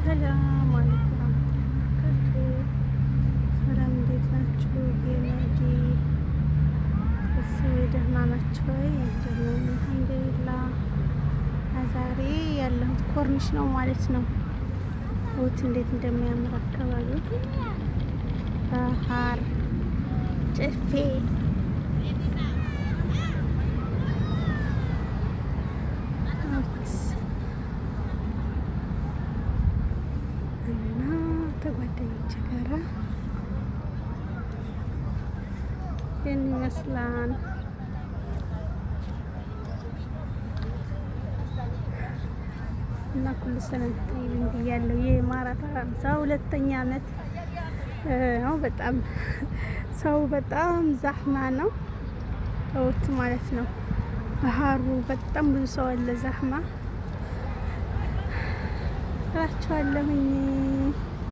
ሰላም አለይኩም ወራህመቱላሂ ወበረካቱ። ሰላም እንዴት ናችሁ? የነዲ ደህና ናችሁ ወይ? አልሐምዱሊላህ። ዛሬ ያለሁት ኮርኒሽ ነው ማለት ነው። ውት እንዴት እንደሚያምር አካባቢው ባህር ጨፌ እና ከጓደኞቼ ጋራ ይህን ይመስላል። እና ኩል ሰነድ ጠይብን ብያለሁ። የማራታ 52ኛ ዓመት ነው። በጣም ሰው በጣም ዛህማ ነው እውት ማለት ነው። ባህሩ በጣም ብዙ ሰው አለ ዛህማ እላችኋለሁኝ።